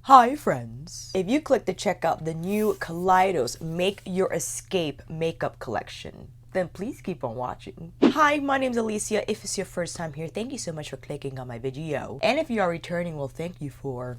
Hi friends! If you click to check out the new Kaleidos Make Your Escape makeup collection, then please keep on watching. Hi, my name's Alicia. If it's your first time here, thank you so much for clicking on my video. And if you are returning, well, thank you for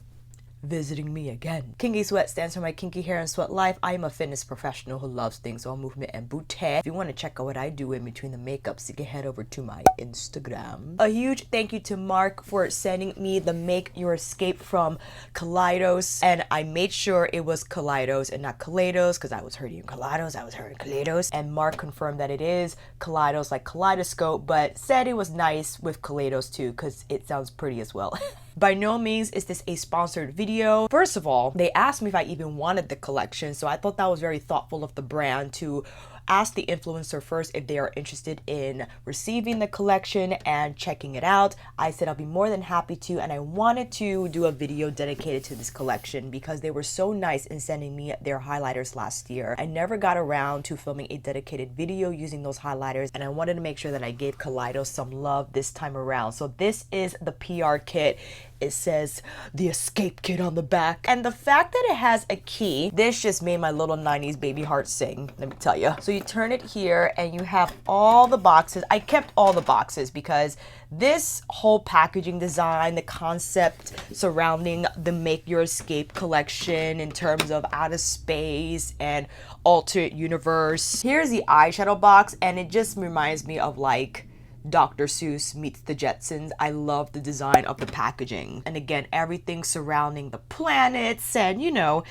visiting me again. Kinky Sweat stands for my kinky hair and sweat life. I am a fitness professional who loves things on movement and beauté. If you want to check out what I do in between the makeups, you can head over to my Instagram. A huge thank you to Mark for sending me the Make Your Escape from Kaleidos, and I made sure it was Kaleidos and not Kaleidos because I was hearing Kaleidos, and Mark confirmed that it is Kaleidos like kaleidoscope, but said it was nice with Kaleidos too because it sounds pretty as well. By no means is this a sponsored video. First of all, they asked me if I even wanted the collection, so I thought that was very thoughtful of the brand to ask the influencer first if they are interested in receiving the collection and checking it out. I said I'll be more than happy to, and I wanted to do a video dedicated to this collection because they were so nice in sending me their highlighters last year. I never got around to filming a dedicated video using those highlighters, and I wanted to make sure that I gave Kaleidos some love this time around. So this is the PR kit. It says the escape kit on the back, and the fact that it has a key, this just made my little 90s baby heart sing, let me tell you. So you turn it here and you have all the boxes. I kept all the boxes because this whole packaging design, the concept surrounding the Make Your Escape collection in terms of outer space and alternate universe. Here's the eyeshadow box, and it just reminds me of like Dr. Seuss meets the Jetsons. I love the design of the packaging. And again, everything surrounding the planets, and you know,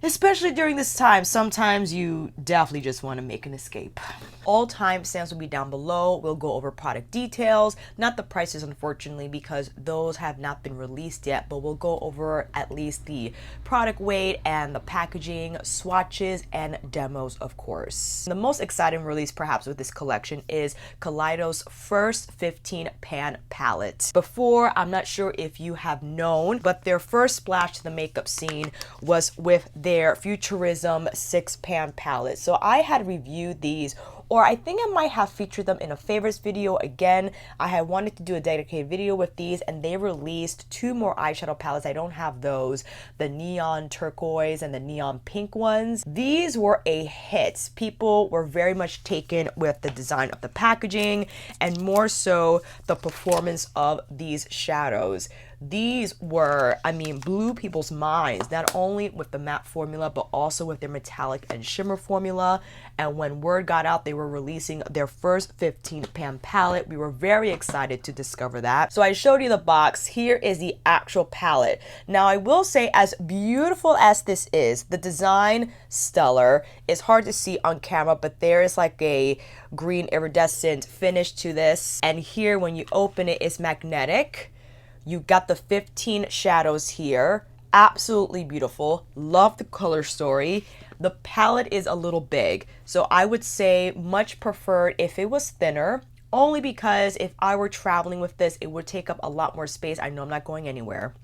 especially during this time, sometimes you definitely just want to make an escape. All timestamps will be down below. We'll go over product details, not the prices unfortunately because those have not been released yet, but we'll go over at least the product weight and the packaging, swatches, and demos of course. The most exciting release perhaps with this collection is Kaleidos' first 15 pan palette. Before, I'm not sure if you have known, but their first splash to the makeup scene was with their Futurism 6 pan palette. So I had reviewed these, or I think I might have featured them in a favorites video. Again, I had wanted to do a dedicated video with these, and they released 2 more eyeshadow palettes. I don't have those, the neon turquoise and the neon pink ones. These were a hit. People were very much taken with the design of the packaging and more so the performance of these shadows. These were, I mean, blew people's minds, not only with the matte formula, but also with their metallic and shimmer formula. And when word got out, they were releasing their first 15 pan palette. We were very excited to discover that. So I showed you the box. Here is the actual palette. Now, I will say, as beautiful as this is, the design, stellar. It's hard to see on camera, but there is like a green iridescent finish to this. And here, when you open it, it's magnetic. You got the 15 shadows here. Absolutely beautiful. Love the color story. The palette is a little big, so I would say much preferred if it was thinner, only because if I were traveling with this, it would take up a lot more space. I know I'm not going anywhere,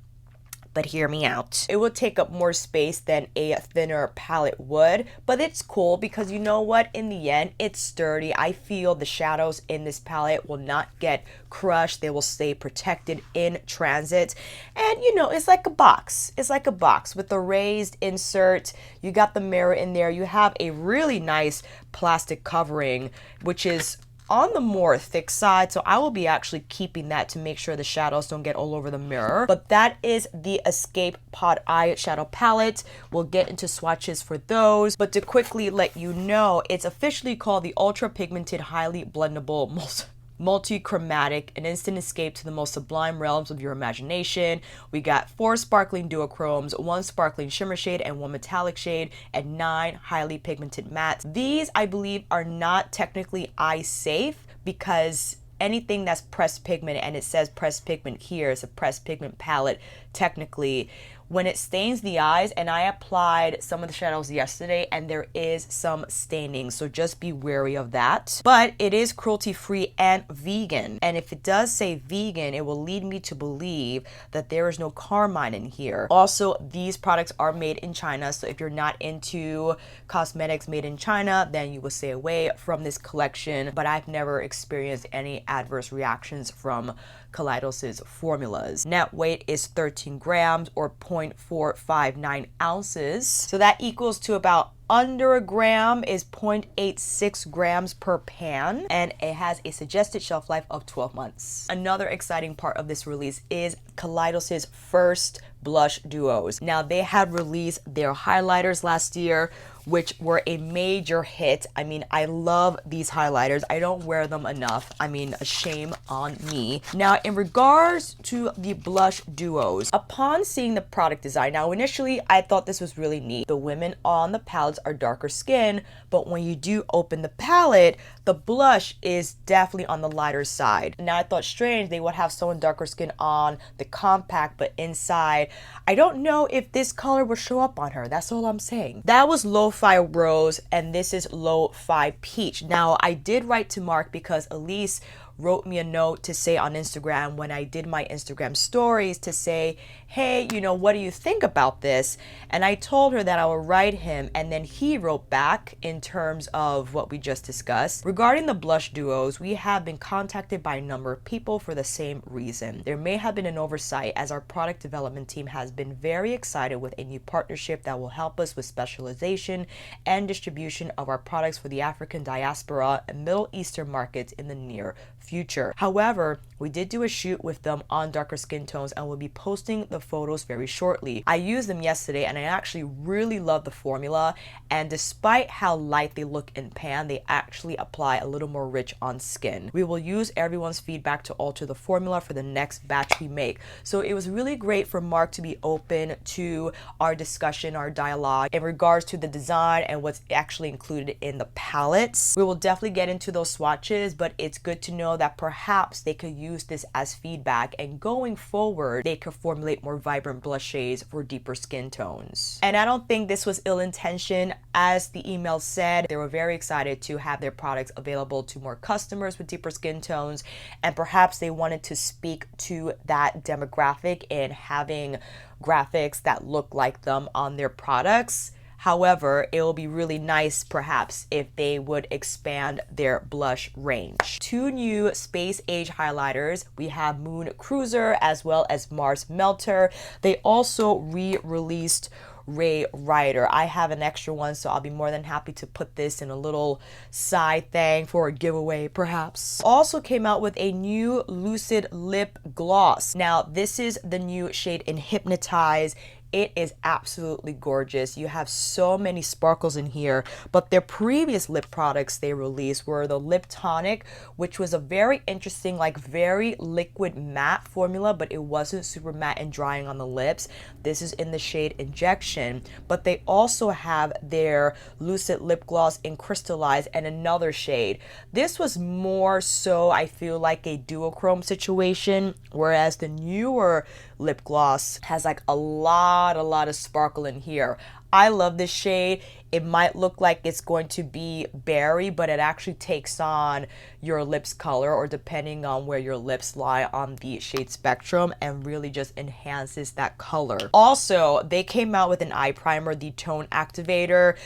but hear me out. It would take up more space than a thinner palette would, but it's cool because you know what? In the end, it's sturdy. I feel the shadows in this palette will not get crushed. They will stay protected in transit. And you know, it's like a box. It's like a box with a raised insert. You got the mirror in there. You have a really nice plastic covering, which is on the more thick side, so I will be actually keeping that to make sure the shadows don't get all over the mirror. But that is the Escape Pod Eyeshadow Palette. We'll get into swatches for those, but to quickly let you know, it's officially called the Ultra Pigmented Highly Blendable Multi-Chromatic, an instant escape to the most sublime realms of your imagination. We got 4 sparkling duochromes, 1 sparkling shimmer shade and 1 metallic shade, and 9 highly pigmented mattes. These, I believe, are not technically eye safe because anything that's pressed pigment, and it says pressed pigment here, is a pressed pigment palette technically, when it stains the eyes, and I applied some of the shadows yesterday and there is some staining, so just be wary of that. But it is cruelty free and vegan, and if it does say vegan, it will lead me to believe that there is no carmine in here. Also, these products are made in China, so if you're not into cosmetics made in China, then you will stay away from this collection. But I've never experienced any adverse reactions from Kaleidos' formulas. Net weight is 13 grams or 0.459 ounces. So that equals to about under a gram is 0.86 grams per pan, and it has a suggested shelf life of 12 months. Another exciting part of this release is Kaleidos' first blush duos. Now, they had released their highlighters last year, which were a major hit. I mean, I love these highlighters. I don't wear them enough. I mean, a shame on me. Now, in regards to the blush duos, upon seeing the product design, now initially I thought this was really neat. The women on the palettes are darker skin, but when you do open the palette, the blush is definitely on the lighter side. Now, I thought strange they would have someone darker skin on the compact, but inside, I don't know if this color will show up on her. That's all I'm saying. That was Lo-Fi Rose, and this is Lo-Fi Peach. Now, I did write to Mark because Elise wrote me a note to say on Instagram when I did my Instagram stories to say, hey, you know, what do you think about this? And I told her that I would write him, and then he wrote back in terms of what we just discussed. Regarding the blush duos, we have been contacted by a number of people for the same reason. There may have been an oversight as our product development team has been very excited with a new partnership that will help us with specialization and distribution of our products for the African diaspora and Middle Eastern markets in the near future. However, we did do a shoot with them on darker skin tones and will be posting the photos very shortly. I used them yesterday and I actually really love the formula, and despite how light they look in pan, they actually apply a little more rich on skin. We will use everyone's feedback to alter the formula for the next batch we make. So it was really great for Mark to be open to our discussion, our dialogue in regards to the design and what's actually included in the palettes. We will definitely get into those swatches, but it's good to know that perhaps they could use this as feedback, and going forward they could formulate more vibrant blush shades for deeper skin tones. And I don't think this was ill-intentioned. As the email said, they were very excited to have their products available to more customers with deeper skin tones, and perhaps they wanted to speak to that demographic in having graphics that look like them on their products. However, it will be really nice perhaps if they would expand their blush range. Two new Space Age highlighters. We have Moon Cruiser as well as Mars Melter. They also re-released Ray Rider. I have an extra one, so I'll be more than happy to put this in a little side thing for a giveaway perhaps. Also came out with a new Lucid lip gloss. Now, this is the new shade in Hypnotize. It is absolutely gorgeous. You have so many sparkles in here, but their previous lip products they released were the Lip Tonic, which was a very interesting, like very liquid matte formula, but it wasn't super matte and drying on the lips. This is in the shade Injection, but they also have their Lucid lip gloss in Crystallize and another shade. This was more so, I feel like, a duochrome situation, whereas the newer lip gloss has like a lot of sparkle in here. I love this shade. It might look like it's going to be berry, but it actually takes on your lips color, or depending on where your lips lie on the shade spectrum, and really just enhances that color. Also, they came out with an eye primer, the Tone Activator.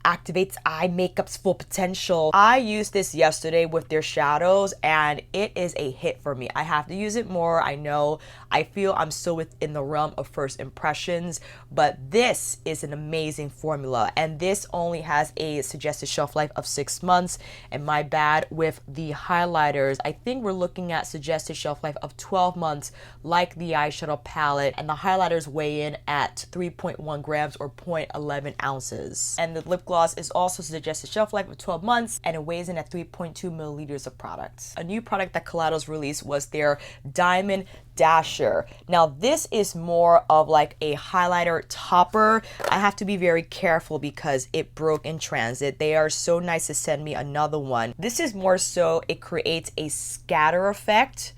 Activates eye makeup's full potential. I used this yesterday with their shadows and it is a hit for me. I have to use it more. I know I feel I'm still within the realm of first impressions, but this is an amazing formula, and this only has a suggested shelf life of 6 months. And my bad with the highlighters, I think we're looking at suggested shelf life of 12 months like the eyeshadow palette, and the highlighters weigh in at 3.1 grams or 0.11 ounces. And the lip gloss is also suggested shelf life of 12 months, and it weighs in at 3.2 milliliters of product. A new product that Kaleidos released was their Diamond Dasher. Now, this is more of like a highlighter topper. I have to be very careful because it broke in transit. They are so nice to send me another one. This is more so, it creates a scatter effect.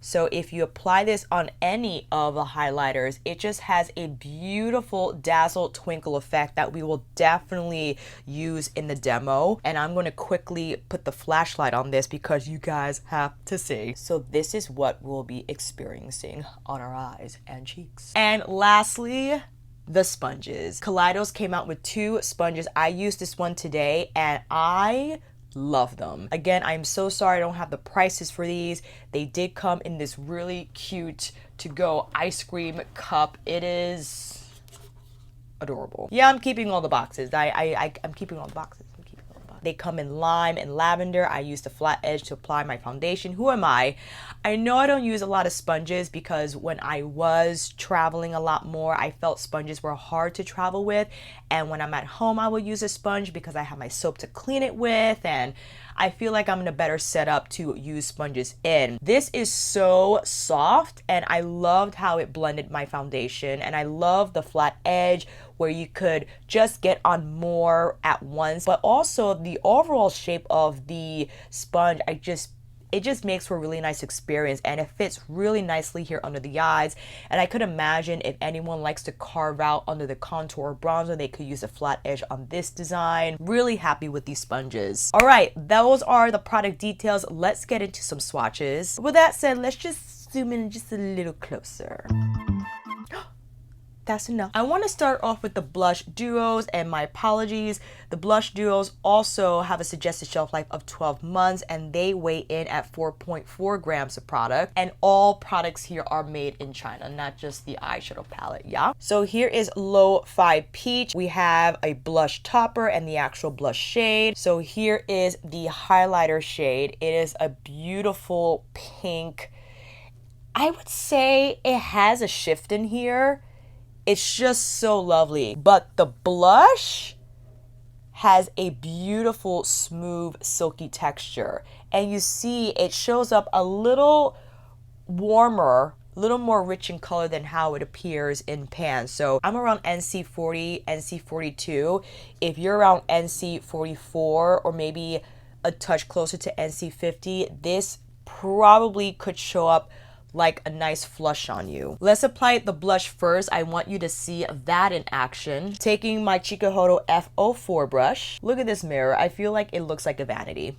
So if you apply this on any of the highlighters, it just has a beautiful dazzle twinkle effect that we will definitely use in the demo. And I'm going to quickly put the flashlight on this because you guys have to see. So this is what we'll be experiencing on our eyes and cheeks. And lastly, the sponges. Kaleidos came out with 2 sponges. I used this one today and I love them. Again, I'm so sorry I don't have the prices for these. They did come in this really cute to-go ice cream cup. It is adorable. Yeah, I'm keeping all the boxes. I'm keeping all the boxes. They come in lime and lavender. I use the flat edge to apply my foundation. Who am I? I know I don't use a lot of sponges because when I was traveling a lot more, I felt sponges were hard to travel with. And when I'm at home, I will use a sponge because I have my soap to clean it with. And I feel like I'm in a better setup to use sponges in. This is so soft and I loved how it blended my foundation, and I love the flat edge where you could just get on more at once, but also the overall shape of the sponge, it just makes for a really nice experience, and it fits really nicely here under the eyes. And I could imagine if anyone likes to carve out under the contour or bronzer, they could use a flat edge on this design. Really happy with these sponges. All right, those are the product details. Let's get into some swatches. With that said, let's just zoom in just a little closer. That's enough. I want to start off with the blush duos, and my apologies. The blush duos also have a suggested shelf life of 12 months and they weigh in at 4.4 grams of product. And all products here are made in China, not just the eyeshadow palette, yeah? So here is Lo-Fi Peach. We have a blush topper and the actual blush shade. So here is the highlighter shade. It is a beautiful pink. I would say it has a shift in here. It's just so lovely. But the blush has a beautiful, smooth, silky texture. And you see it shows up a little warmer, a little more rich in color than how it appears in pan. So I'm around NC40, NC42. If you're around NC44 or maybe a touch closer to NC50, this probably could show up like a nice flush on you. Let's apply the blush first. I want you to see that in action. Taking my Chikuhodo F04 brush. Look at this mirror. I feel like it looks like a vanity.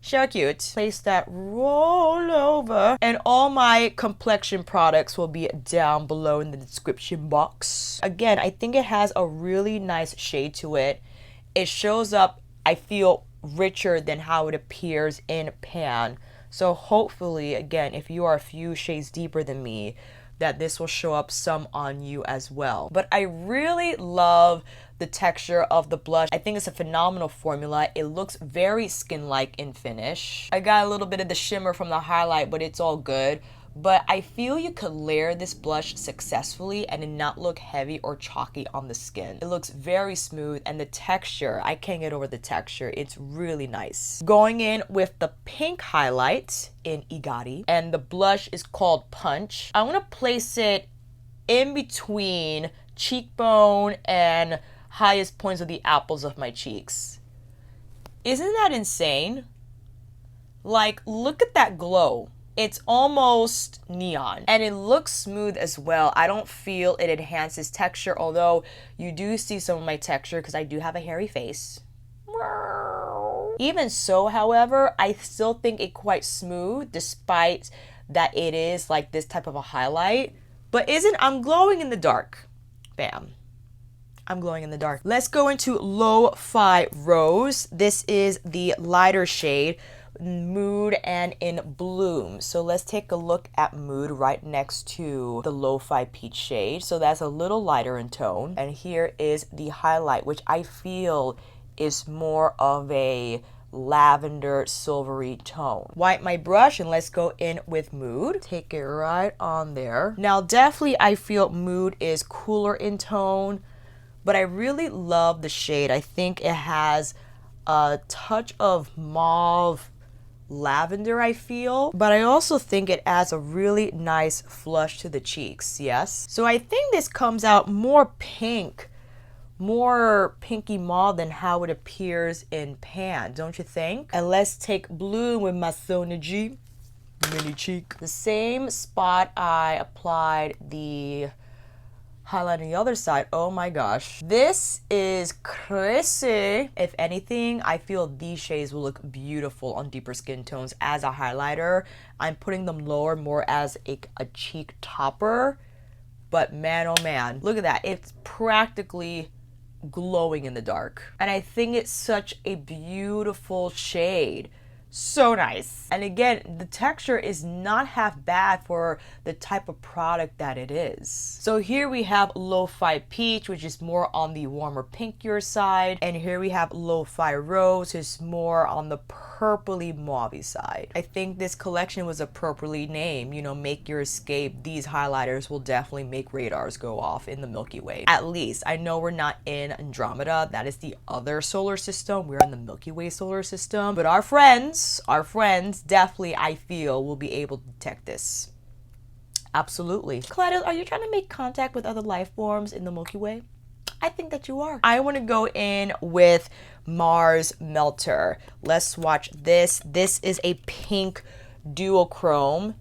So cute. Place that roll over. And all my complexion products will be down below in the description box. Again, I think it has a really nice shade to it. It shows up, I feel, richer than how it appears in pan. So hopefully, again, if you are a few shades deeper than me, that this will show up some on you as well. But I really love the texture of the blush. I think it's a phenomenal formula. It looks very skin-like in finish. I got a little bit of the shimmer from the highlight, but it's all good. But I feel you could layer this blush successfully and it not look heavy or chalky on the skin. It looks very smooth, and the texture, I can't get over the texture. It's really nice. Going in with the pink highlight in Igati, and the blush is called Punch. I want to place it in between cheekbone and highest points of the apples of my cheeks. Isn't that insane? Like, look at that glow. It's almost neon, and it looks smooth as well. I don't feel it enhances texture, although you do see some of my texture because I do have a hairy face. Even so, however, I still think it quite smooth despite that it is like this type of a highlight. But I'm glowing in the dark. Bam. I'm glowing in the dark. Let's go into Lo-Fi Rose. This is the lighter shade. Mood and in Bloom. So let's take a look at Mood right next to the Lo-Fi Peach shade. So that's a little lighter in tone. And here is the highlight, which I feel is more of a lavender silvery tone. Wipe my brush and let's go in with Mood. Take it right on there. Now definitely I feel Mood is cooler in tone, but I really love the shade. I think it has a touch of mauve lavender, I feel, but I also think it adds a really nice flush to the cheeks. Yes, so I think this comes out more pink, more pinky mauve than how it appears in pan, don't you think? And let's take Bloom with my Sonagy mini cheek. The same spot I applied the highlight on the other side. Oh my gosh, this is crazy. If anything, I feel these shades will look beautiful on deeper skin tones as a highlighter. I'm putting them lower more as a cheek topper, but man, oh man, look at that. It's practically glowing in the dark. And I think it's such a beautiful shade. So nice. And again, the texture is not half bad for the type of product that it is. So here we have Lo-Fi Peach, which is more on the warmer pinkier side. And here we have Lo-Fi Rose, which is more on the purpley mauve side. I think this collection was appropriately named, you know, Make Your Escape. These highlighters will definitely make radars go off in the Milky Way. At least, I know we're not in Andromeda. That is the other solar system. We're in the Milky Way solar system. But our friends definitely, I feel, will be able to detect this. Absolutely. Kaleidos, are you trying to make contact with other life forms in the Milky Way? I think that you are. I want to go in with Mars Melter. Let's swatch this. This is a pink duochrome,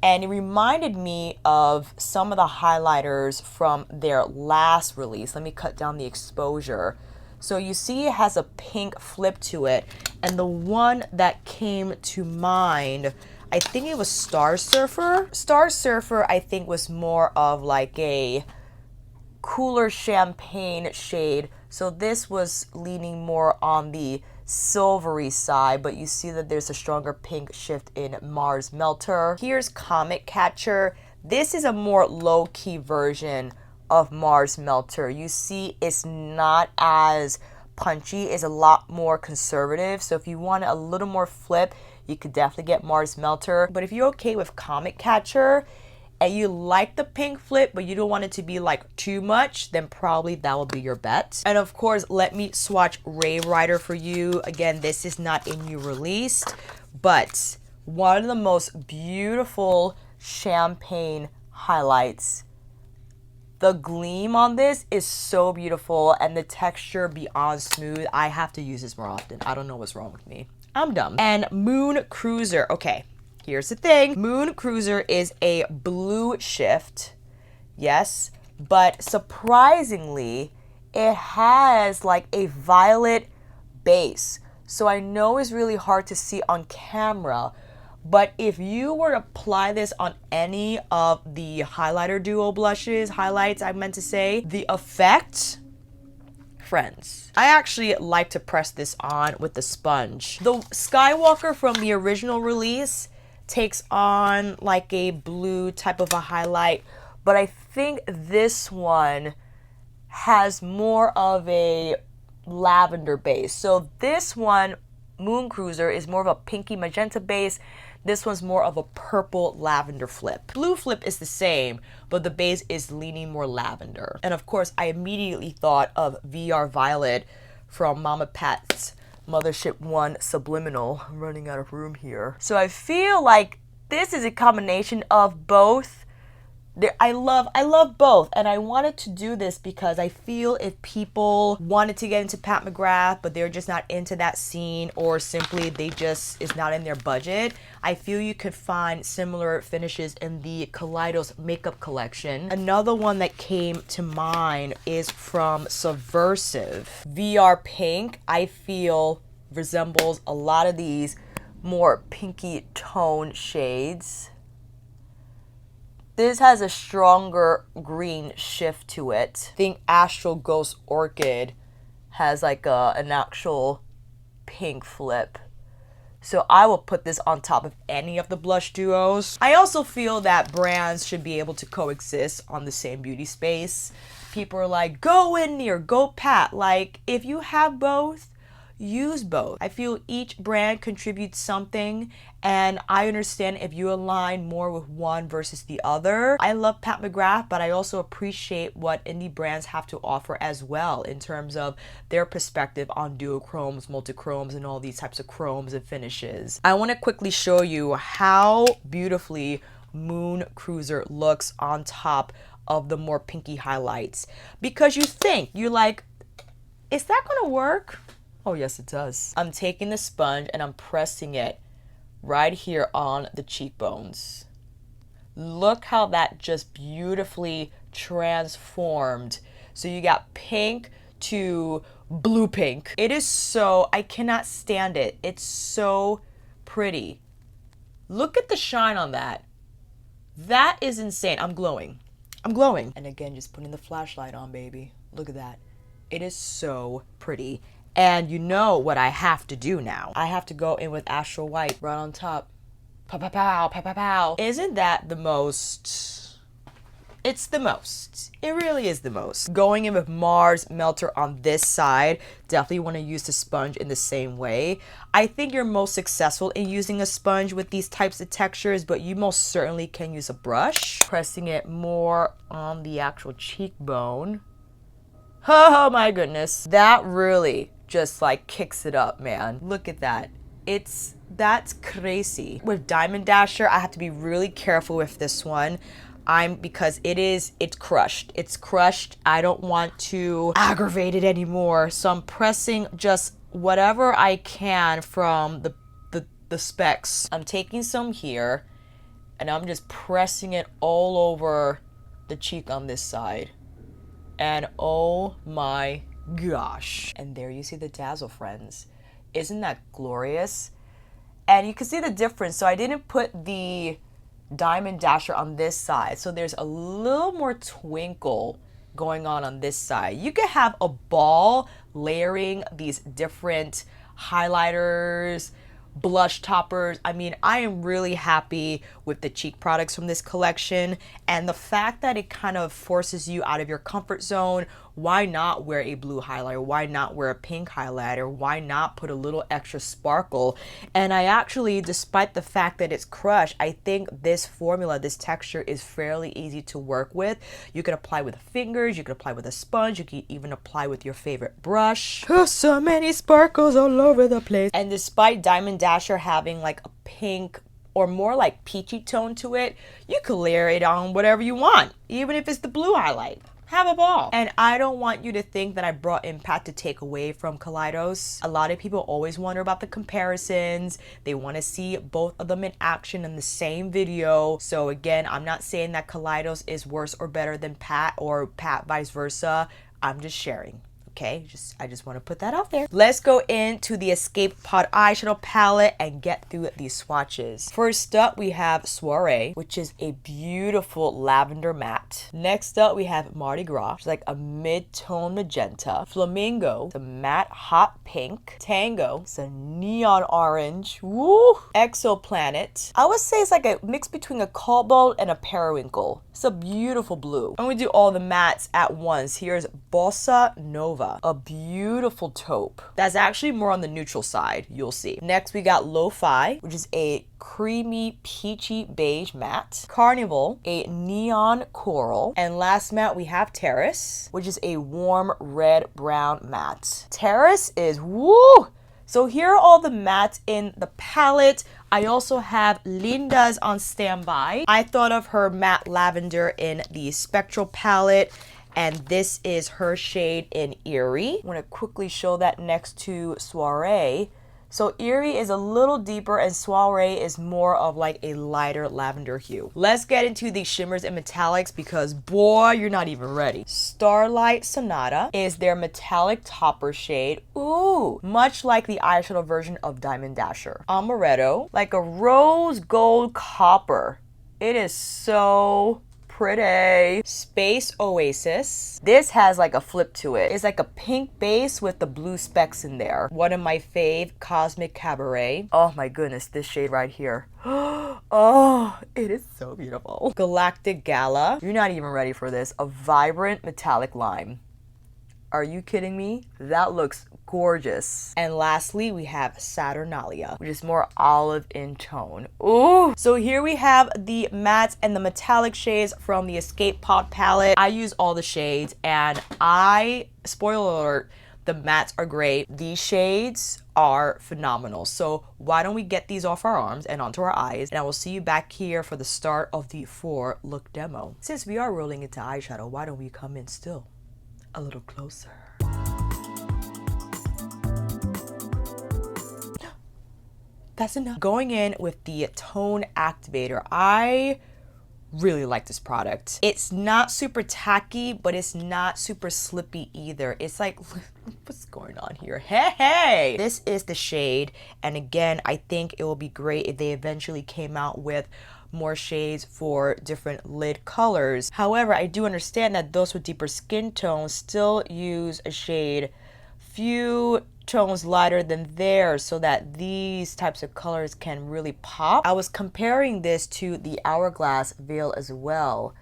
and it reminded me of some of the highlighters from their last release. Let me cut down the exposure. So you see it has a pink flip to it, and the one that came to mind, I think it was Star Surfer. Star Surfer, I think, was more of like a cooler champagne shade. So this was leaning more on the silvery side, but you see that there's a stronger pink shift in Mars Melter. Here's Comet Catcher. This is a more low-key version of Mars Melter. You see it's not as punchy, it's a lot more conservative. So if you want a little more flip, you could definitely get Mars Melter. But if you're okay with Comet Catcher and you like the pink flip, but you don't want it to be like too much, then probably that will be your bet. And of course, let me swatch Rave Rider for you. Again, this is not a new release, but one of the most beautiful champagne highlights. The gleam on this is so beautiful, and the texture beyond smooth. I have to use this more often. I don't know what's wrong with me. I'm dumb. And Moon Cruiser. Okay, here's the thing. Moon Cruiser is a blue shift, yes, but surprisingly, it has like a violet base. So I know it's really hard to see on camera, but if you were to apply this on any of the highlighter duo blushes, highlights, I meant to say, the effect, Frenzzz. I actually like to press this on with the sponge. The Skywalker from the original release takes on like a blue type of a highlight, but I think this one has more of a lavender base. So this one, Moon Cruiser, is more of a pinky magenta base. This one's more of a purple lavender flip. Blue flip is the same, but the base is leaning more lavender. And of course, I immediately thought of VR Violet from Mama Pat's Mothership 1 Subliminal. I'm running out of room here. So I feel like this is a combination of both. I love both, and I wanted to do this because I feel if people wanted to get into Pat McGrath but they're just not into that scene, or simply they just is not in their budget, I feel you could find similar finishes in the Kaleidos makeup collection. Another one that came to mind is from Subversive. VR Pink, I feel, resembles a lot of these more pinky tone shades. This has a stronger green shift to it. I think Astral Ghost Orchid has like an actual pink flip. So I will put this on top of any of the blush duos. I also feel that brands should be able to coexist on the same beauty space. People are like, go in near, go Pat. Like, if you have both, use both. I feel each brand contributes something, and I understand if you align more with one versus the other. I love Pat McGrath, but I also appreciate what indie brands have to offer as well in terms of their perspective on duochromes, multichromes, and all these types of chromes and finishes. I want to quickly show you how beautifully Moon Cruiser looks on top of the more pinky highlights, because you're like, is that gonna work? Oh yes, it does. I'm taking the sponge and I'm pressing it right here on the cheekbones. Look how that just beautifully transformed. So you got pink to blue pink. It is so, I cannot stand it. It's so pretty. Look at the shine on that. That is insane. I'm glowing. I'm glowing. And again, just putting the flashlight on, baby. Look at that. It is so pretty. And you know what I have to do now. I have to go in with Astral White right on top. Pow, pow, pow, pow, pow, pow. Isn't that the most? It's the most. It really is the most. Going in with Mars Melter on this side, definitely want to use the sponge in the same way. I think you're most successful in using a sponge with these types of textures, but you most certainly can use a brush. Pressing it more on the actual cheekbone. Oh my goodness. That really just like kicks it up, man. Look at that. That's crazy. With Diamond Dasher, I have to be really careful with this one. Because it's crushed. It's crushed. I don't want to aggravate it anymore. So I'm pressing just whatever I can from the specs. I'm taking some here and I'm just pressing it all over the cheek on this side. And oh my gosh. And there you see the dazzle, friends. Isn't that glorious? And you can see the difference. So I didn't put the Diamond Dasher on this side, so there's a little more twinkle going on this side. You could have a ball layering these different highlighters, blush toppers. I mean, I am really happy with the cheek products from this collection, and the fact that it kind of forces you out of your comfort zone. Why not wear a blue highlighter? Why not wear a pink highlighter? Why not put a little extra sparkle? And I actually, despite the fact that it's crushed, I think this formula, this texture is fairly easy to work with. You can apply with fingers, you can apply with a sponge, you can even apply with your favorite brush. Oh, so many sparkles all over the place. And despite Diamond Dasher having like a pink or more like peachy tone to it, you can layer it on whatever you want, even if it's the blue highlight. Have a ball. And I don't want you to think that I brought Impact to take away from Kaleidos. A lot of people always wonder about the comparisons. They want to see both of them in action in the same video. So again, I'm not saying that Kaleidos is worse or better than Pat or Pat vice versa. I'm just sharing. Okay, I just want to put that out there. Let's go into the Escape Pod eyeshadow palette and get through these swatches. First up, we have Soiree, which is a beautiful lavender matte. Next up, we have Mardi Gras, which is like a mid-tone magenta. Flamingo, it's a matte hot pink. Tango, it's a neon orange. Woo! Exoplanet, I would say it's like a mix between a cobalt and a periwinkle. It's a beautiful blue. I'm gonna do all the mattes at once. Here's Bossa Nova, a beautiful taupe. That's actually more on the neutral side, you'll see. Next, we got Lo-Fi, which is a creamy peachy beige matte. Carnival, a neon coral. And last matte, we have Terrace, which is a warm red brown matte. Terrace is woo! So here are all the mattes in the palette. I also have Linda's on standby. I thought of her matte lavender in the spectral palette, and this is her shade in Eerie. I'm gonna quickly show that next to Soiree. So Eerie is a little deeper and Soiree is more of like a lighter lavender hue. Let's get into the shimmers and metallics because boy, you're not even ready. Starlight Sonata is their metallic topper shade. Ooh, much like the eyeshadow version of Diamond Dasher. Amaretto, like a rose gold copper. It is so pretty. Space Oasis. This has like a flip to it. It's like a pink base with the blue specks in there. One of my fave, Cosmic Cabaret. Oh my goodness, this shade right here. Oh, it is so beautiful. Galactic Gala. You're not even ready for this. A vibrant metallic lime. Are you kidding me? That looks gorgeous. And lastly, we have Saturnalia, which is more olive in tone. Ooh! So here we have the mattes and the metallic shades from the Escape Pod palette. I use all the shades and spoiler alert, the mattes are great. These shades are phenomenal. So why don't we get these off our arms and onto our eyes, and I will see you back here for the start of the 4-look demo. Since we are rolling into eyeshadow, why don't we come in still a little closer? That's enough. Going in with the Tone Activator, I really like this product. It's not super tacky, but it's not super slippy either. It's like, what's going on here? Hey! This is the shade, and again, I think it will be great if they eventually came out with more shades for different lid colors. However, I do understand that those with deeper skin tones still use a shade few tones lighter than theirs so that these types of colors can really pop. I was comparing this to the Hourglass veil as well,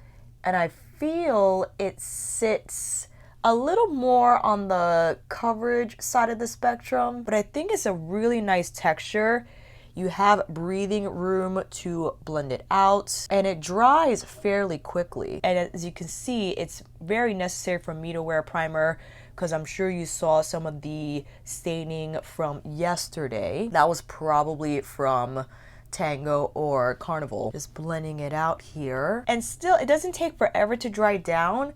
and I feel it sits a little more on the coverage side of the spectrum, but I think it's a really nice texture. You have breathing room to blend it out, and it dries fairly quickly. And as you can see, it's very necessary for me to wear a primer because I'm sure you saw some of the staining from yesterday. That was probably from Tango or Carnival. Just blending it out here. And still, it doesn't take forever to dry down.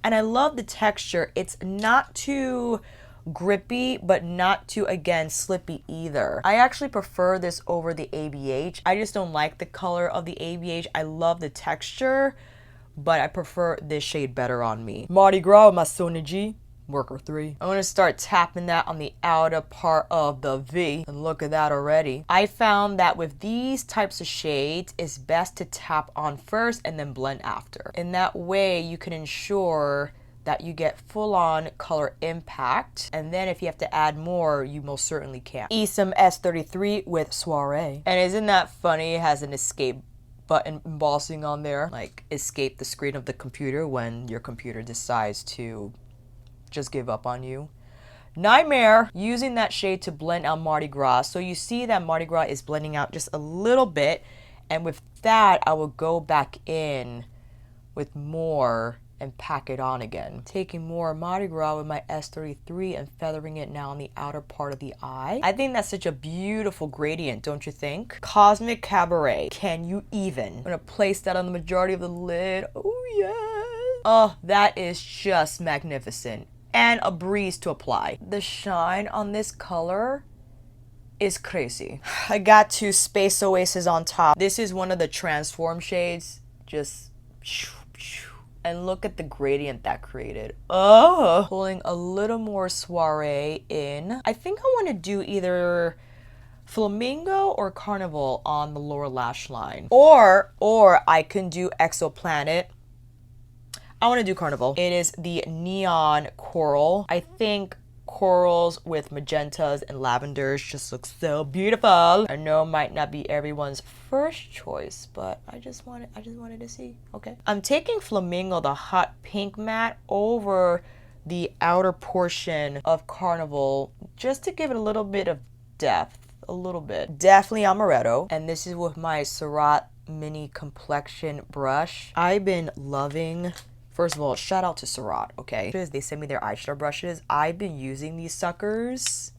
And I love the texture. It's not too grippy, but not too, again, slippy either. I actually prefer this over the ABH. I just don't like the color of the ABH. I love the texture, but I prefer this shade better on me. Mardi Gras Masonaji. Worker 3. I'm gonna start tapping that on the outer part of the V, and look at that already. I found that with these types of shades, it's best to tap on first and then blend after. In that way, you can ensure that you get full-on color impact, and then if you have to add more, you most certainly can. Esom S33 with Soiree. And isn't that funny? It has an escape button embossing on there, like escape the screen of the computer when your computer decides to just give up on you. Nightmare, using that shade to blend out Mardi Gras. So you see that Mardi Gras is blending out just a little bit, and with that I will go back in with more and pack it on again. Taking more Mardi Gras with my S33 and feathering it now on the outer part of the eye. I think that's such a beautiful gradient, don't you think? Cosmic Cabaret, Can You Even? I'm gonna place that on the majority of the lid. Oh yes. Oh, that is just magnificent. And a breeze to apply. The shine on this color is crazy. I got two Space Oasis on top. This is one of the transform shades. Just, and look at the gradient that created. Oh, pulling a little more Soiree in. I think I want to do either Flamingo or Carnival on the lower lash line. Or I can do Exoplanet. I want to do Carnival. It is the neon coral. I think corals with magentas and lavenders just look so beautiful. I know it might not be everyone's first choice, but I just wanted to see. Okay. I'm taking Flamingo, the hot pink matte, over the outer portion of Carnival just to give it a little bit of depth. A little bit. Definitely amaretto. And this is with my Surratt mini complexion brush. I've been loving. First of all, shout out to Surratt, okay? They sent me their eyeshadow brushes. I've been using these suckers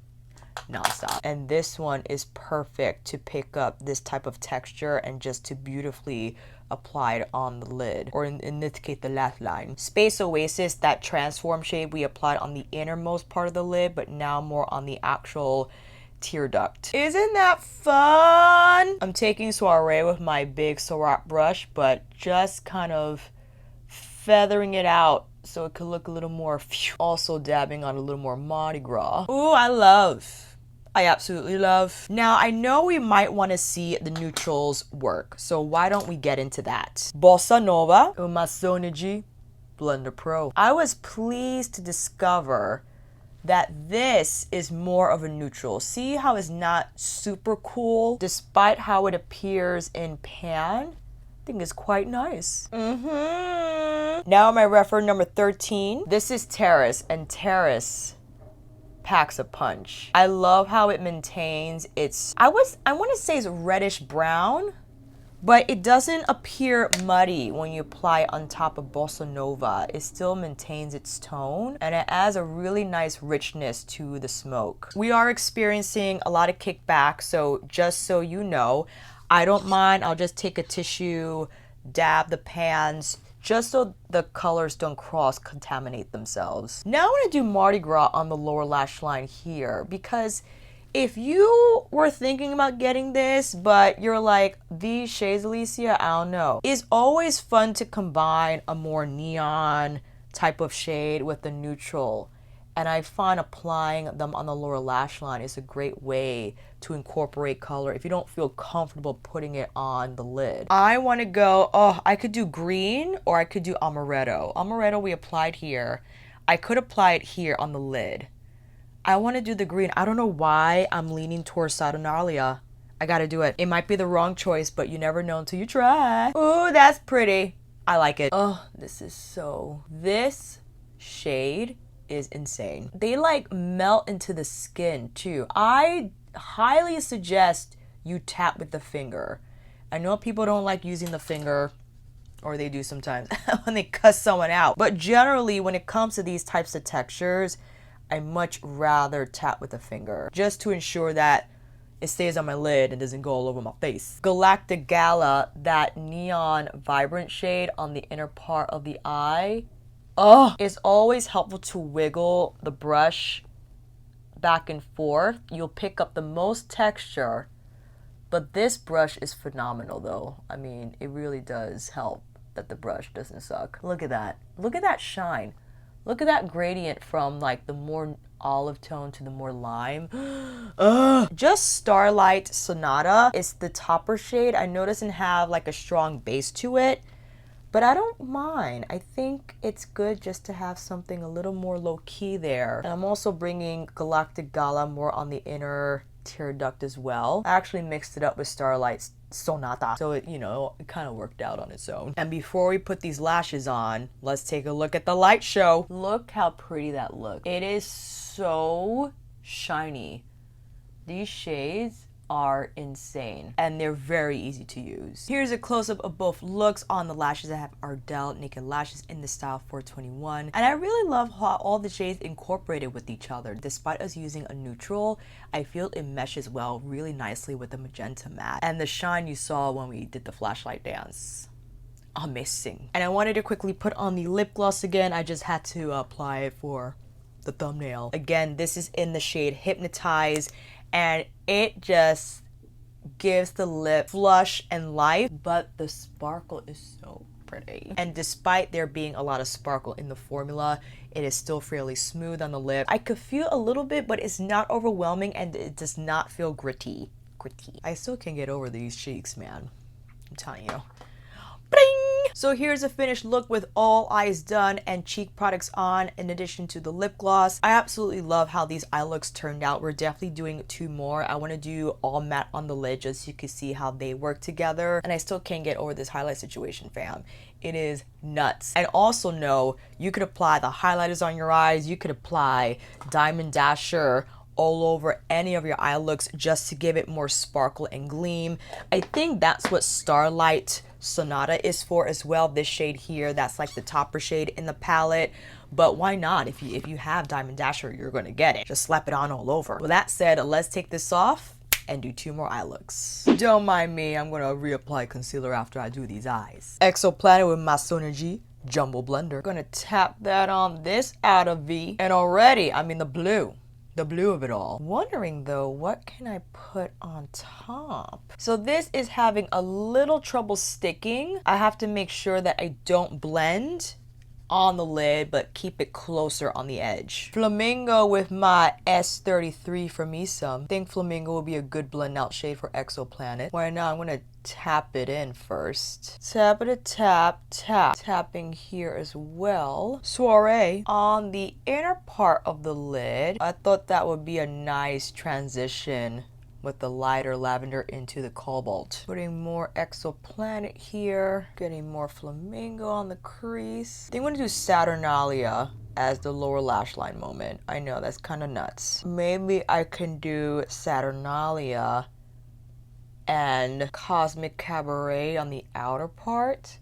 nonstop. And this one is perfect to pick up this type of texture and just to beautifully apply it on the lid. Or in this case, the lash line. Space Oasis, that transform shade we applied on the innermost part of the lid, but now more on the actual tear duct. Isn't that fun? I'm taking Soiree with my big Surratt brush, but just kind of feathering it out so it could look a little more phew. Also dabbing on a little more Mardi Gras. Ooh, I absolutely love. Now, I know we might want to see the neutrals work, so why don't we get into that? Bossa Nova, Umasonaji Blender Pro. I was pleased to discover that this is more of a neutral. See how it's not super cool, despite how it appears in pan? I think it's quite nice. Now my reference number 13. This is Terrace, and Terrace packs a punch. I love how it maintains its, I want to say it's reddish brown, but it doesn't appear muddy when you apply it on top of Bossa Nova. It still maintains its tone, and it adds a really nice richness to the smoke. We are experiencing a lot of kickback, so just so you know, I don't mind. I'll just take a tissue, dab the pans, just so the colors don't cross-contaminate themselves. Now I want to do Mardi Gras on the lower lash line here, because if you were thinking about getting this, but you're like, these shades, Alicia, I don't know. It's always fun to combine a more neon type of shade with a neutral. And I find applying them on the lower lash line is a great way to incorporate color if you don't feel comfortable putting it on the lid. I want to go, I could do green or I could do amaretto. Amaretto we applied here. I could apply it here on the lid. I want to do the green. I don't know why I'm leaning towards Saturnalia. I gotta do it. It might be the wrong choice, but you never know until you try. Ooh, that's pretty. I like it. Oh, this shade is insane. They like melt into the skin too. I highly suggest you tap with the finger. I know people don't like using the finger, or they do sometimes when they cuss someone out. But generally, when it comes to these types of textures, I much rather tap with the finger just to ensure that it stays on my lid and doesn't go all over my face. Galactic Gala, that neon vibrant shade on the inner part of the eye. Oh, it's always helpful to wiggle the brush back and forth. You'll pick up the most texture, but this brush is phenomenal though. I mean, it really does help that the brush doesn't suck. Look at that. Look at that shine. Look at that gradient from like the more olive tone to the more lime. Just Starlight Sonata is the topper shade. I know it doesn't have like a strong base to it, but I don't mind. I think it's good just to have something a little more low-key there. And I'm also bringing Galactic Gala more on the inner tear duct as well. I actually mixed it up with Starlight Sonata, so it, it kind of worked out on its own. And before we put these lashes on, let's take a look at the light show. Look how pretty that looks. It is so shiny. These shades are insane and they're very easy to use. Here's a close-up of both looks on the lashes. I have Ardell Naked Lashes in the style 421, and I really love how all the shades incorporated with each other. Despite us using a neutral, I feel it meshes well really nicely with the magenta matte, and the shine you saw when we did the flashlight dance. Amazing. And I wanted to quickly put on the lip gloss again. I just had to apply it for the thumbnail. Again, this is in the shade Hypnotize, and it just gives the lip flush and life, but the sparkle is so pretty. And despite there being a lot of sparkle in the formula, it is still fairly smooth on the lip. I could feel a little bit, but it's not overwhelming and it does not feel gritty. I still can't get over these cheeks, man. I'm telling you. Bring! So here's a finished look with all eyes done and cheek products on, in addition to the lip gloss. I absolutely love how these eye looks turned out. We're definitely doing 2 more. I want to do all matte on the lid just so you can see how they work together. And I still can't get over this highlight situation, fam. It is nuts. And also know you could apply the highlighters on your eyes. You could apply Diamond Dasher all over any of your eye looks just to give it more sparkle and gleam. I think that's what Starlight Sonata is for as well. This shade here, that's like the topper shade in the palette. But why not? If you have Diamond Dasher, you're gonna get it. Just slap it on all over. With that said, let's take this off and do 2 more eye looks. Don't mind me, I'm gonna reapply concealer after I do these eyes. Exoplanet with my Sonergy Jumbo Blender. Gonna tap that on this outer V, and already I'm in the blue of it all. Wondering though, what can I put on top? So this is having a little trouble sticking. I have to make sure that I don't blend on the lid, but keep it closer on the edge. Flamingo with my S33 from Isam. I think Flamingo will be a good blend out shade for Exoplanet. Right now I'm gonna tap it in first. Tap it, tap. Tapping here as well. Soiree on the inner part of the lid. I thought that would be a nice transition with the lighter lavender into the cobalt. Putting more Exoplanet here. Getting more Flamingo on the crease. I think I'm gonna do Saturnalia as the lower lash line moment. I know, that's kind of nuts. Maybe I can do Saturnalia and Cosmic Cabaret on the outer part.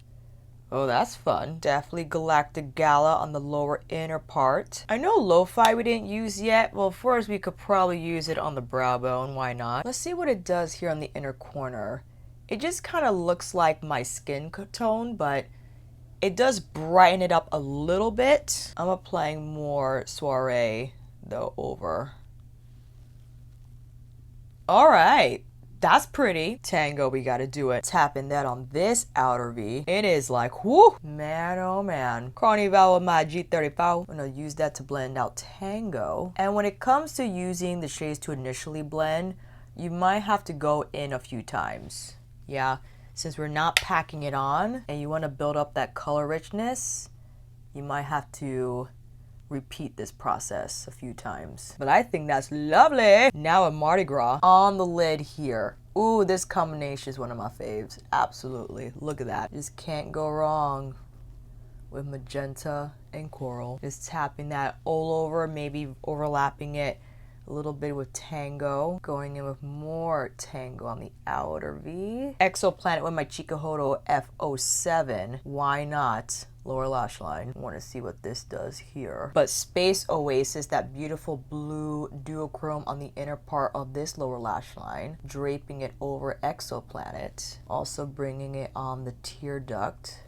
Oh, that's fun. Definitely Galactic Gala on the lower inner part. I know Lo-Fi we didn't use yet. Well, first we could probably use it on the brow bone. Why not? Let's see what it does here on the inner corner. It just kind of looks like my skin tone, but it does brighten it up a little bit. I'm applying more Soiree though over. All right. That's pretty. Tango, we gotta do it. Tapping that on this outer V. It is like, whoo, man, oh man. Carnival with my G35. I'm gonna use that to blend out Tango. And when it comes to using the shades to initially blend, you might have to go in a few times. Yeah, since we're not packing it on and you wanna build up that color richness, you might have to repeat this process a few times. But I think that's lovely. Now a Mardi Gras on the lid here. Ooh, this combination is one of my faves. Absolutely. Look at that. Just can't go wrong with magenta and coral. Just tapping that all over, maybe overlapping it a little bit with Tango. Going in with more Tango on the outer V. Exoplanet with my Chikuhodo F07. Why not? Lower lash line. I want to see what this does here. But Space Oasis, that beautiful blue duochrome on the inner part of this lower lash line, draping it over Exoplanet. Also bringing it on the tear duct.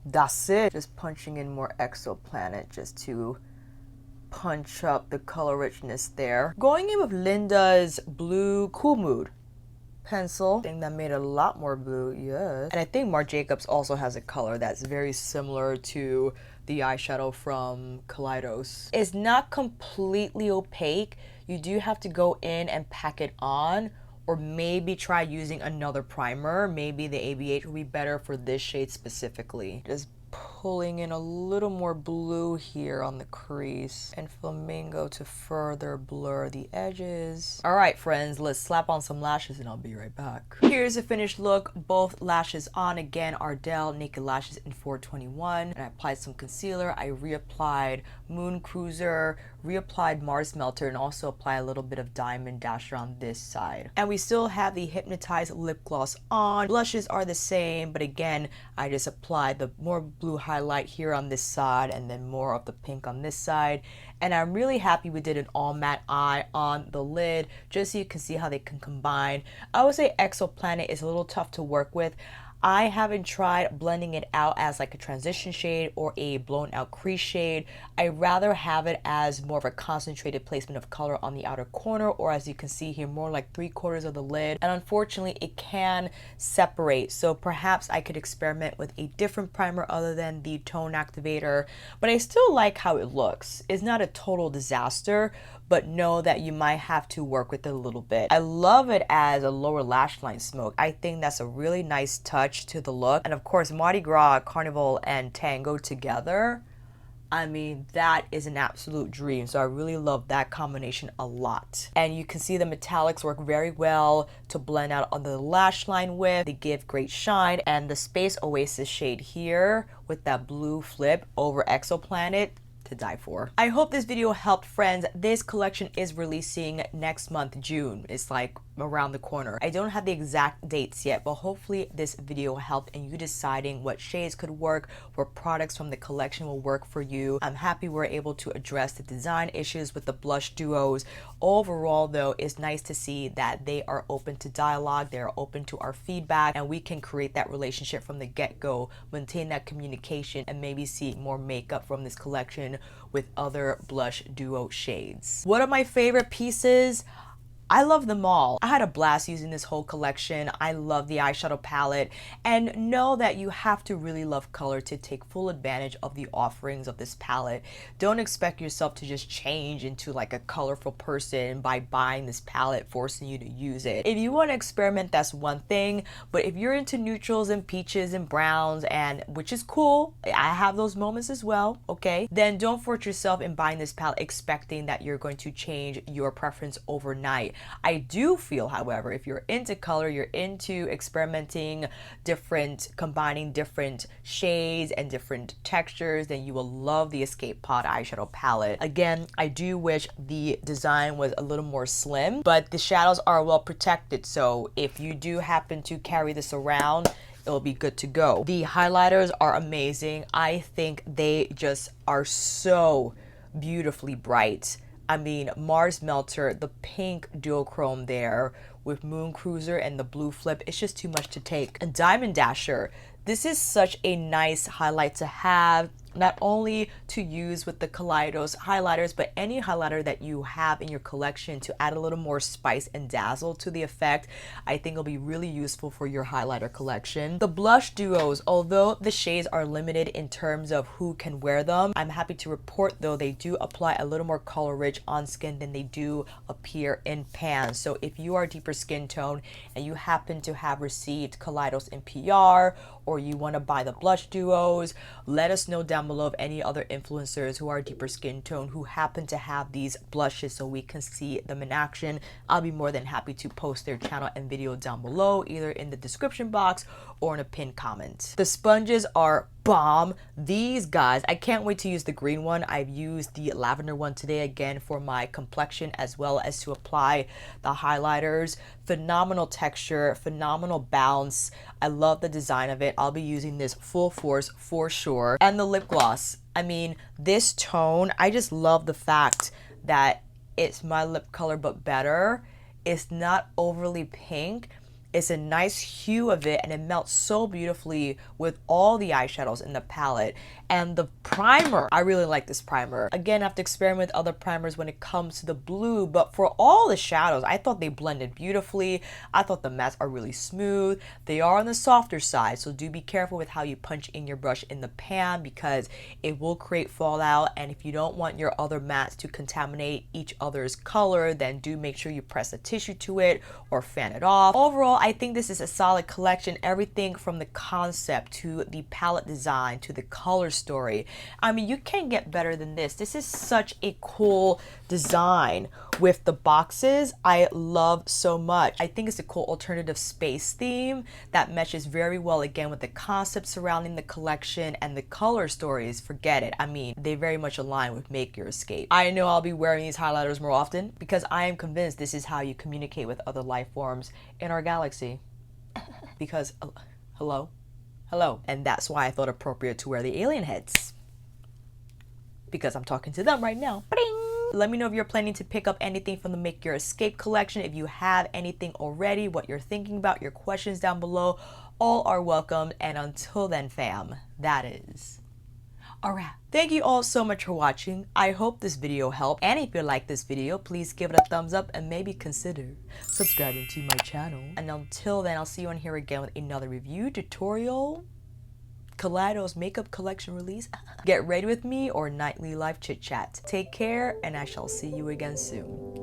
That's it. Just punching in more Exoplanet just to punch up the color richness there. Going in with Linda's blue Cool Mood pencil. I think that made a lot more blue, yes. And I think Marc Jacobs also has a color that's very similar to the eyeshadow from Kaleidos. It's not completely opaque. You do have to go in and pack it on, or maybe try using another primer. Maybe the ABH will be better for this shade specifically. Just pulling in a little more blue here on the crease, and Flamingo to further blur the edges. All right, friends, let's slap on some lashes and I'll be right back. Here's the finished look. Both lashes on. Again, Ardell Naked Lashes in 421. And I applied some concealer. I reapplied Moon Cruiser, reapplied Mars Melter, and also apply a little bit of Diamond Dasher on this side. And we still have the Hypnotize lip gloss on. Blushes are the same, but again, I just applied the more blue highlight here on this side and then more of the pink on this side. And I'm really happy we did an all matte eye on the lid, just so you can see how they can combine. I would say Exoplanet is a little tough to work with. I haven't tried blending it out as like a transition shade or a blown out crease shade. I'd rather have it as more of a concentrated placement of color on the outer corner, or as you can see here, more like 3/4 of the lid. And unfortunately, it can separate. So perhaps I could experiment with a different primer other than the tone activator, but I still like how it looks. It's not a total disaster, but know that you might have to work with it a little bit. I love it as a lower lash line smoke. I think that's a really nice touch to the look. And of course, Mardi Gras, Carnival, and Tango together, I mean, that is an absolute dream. So I really love that combination a lot. And you can see the metallics work very well to blend out on the lash line with. They give great shine. And the Space Oasis shade here with that blue flip over Exoplanet, to die for. I hope this video helped, friends. This collection is releasing next month, June. It's like around the corner. I don't have the exact dates yet, but hopefully this video helped in you deciding what shades could work, what products from the collection will work for you. I'm happy we're able to address the design issues with the blush duos. Overall though, it's nice to see that they are open to dialogue, they're open to our feedback, and we can create that relationship from the get-go, maintain that communication, and maybe see more makeup from this collection with other blush duo shades. What are my favorite pieces? I love them all. I had a blast using this whole collection. I love the eyeshadow palette, and know that you have to really love color to take full advantage of the offerings of this palette. Don't expect yourself to just change into like a colorful person by buying this palette, forcing you to use it. If you want to experiment, that's one thing, but if you're into neutrals and peaches and browns, and which is cool, I have those moments as well, okay? Then don't force yourself in buying this palette expecting that you're going to change your preference overnight. I do feel, however, if you're into color, you're into experimenting combining different shades and different textures, then you will love the Escape Pod eyeshadow palette. Again, I do wish the design was a little more slim, but the shadows are well protected. So if you do happen to carry this around, it'll be good to go. The highlighters are amazing. I think they just are so beautifully bright. I mean, Mars Melter, the pink duochrome there with Moon Cruiser and the blue flip, it's just too much to take. And Diamond Dasher, this is such a nice highlight to have. not only to use with the Kaleidos highlighters, but any highlighter that you have in your collection to add a little more spice and dazzle to the effect. I think it'll be really useful for your highlighter collection. The blush duos, although the shades are limited in terms of who can wear them, I'm happy to report though they do apply a little more color rich on skin than they do appear in pan. So if you are a deeper skin tone and you happen to have received Kaleidos in PR, or you want to buy the blush duos, let us know down below of any other influencers who are deeper skin tone who happen to have these blushes so we can see them in action. I'll be more than happy to post their channel and video down below, either in the description box or in a pinned comment. The sponges are bomb. These guys, I can't wait to use the green one. I've used the lavender one today again for my complexion as well as to apply the highlighters. Phenomenal texture, phenomenal bounce. I love the design of it. I'll be using this full force for sure. And the lip gloss, I mean, this tone, I just love the fact that it's my lip color but better. It's not overly pink. It's a nice hue of it, and it melts so beautifully with all the eyeshadows in the palette. And the primer, I really like this primer. Again, I have to experiment with other primers when it comes to the blue, but for all the shadows, I thought they blended beautifully. I thought the mattes are really smooth. They are on the softer side, so do be careful with how you punch in your brush in the pan because it will create fallout. And if you don't want your other mattes to contaminate each other's color, then do make sure you press a tissue to it or fan it off. Overall, I think this is a solid collection. Everything from the concept to the palette design to the color story. I mean, you can't get better than this. This is such a cool design with the boxes. I love so much. I think it's a cool alternative space theme that meshes very well again with the concept surrounding the collection, and the color stories, forget it. I mean, they very much align with Make Your Escape. I know I'll be wearing these highlighters more often because I am convinced this is how you communicate with other life forms in our galaxy. Because hello, and that's why I thought appropriate to wear the alien heads, because I'm talking to them right now. Ba-ding! Let me know if you're planning to pick up anything from the Make Your Escape collection. If you have anything already, what you're thinking about, your questions down below, all are welcomed. And until then, fam, that is a wrap. Thank you all so much for watching. I hope this video helped, and if you like this video, please give it a thumbs up and maybe consider subscribing to my channel. And until then, I'll see you on here again with another review, tutorial, Kaleidos makeup collection release, get ready with me, or nightly live chit chat. Take care, and I shall see you again soon.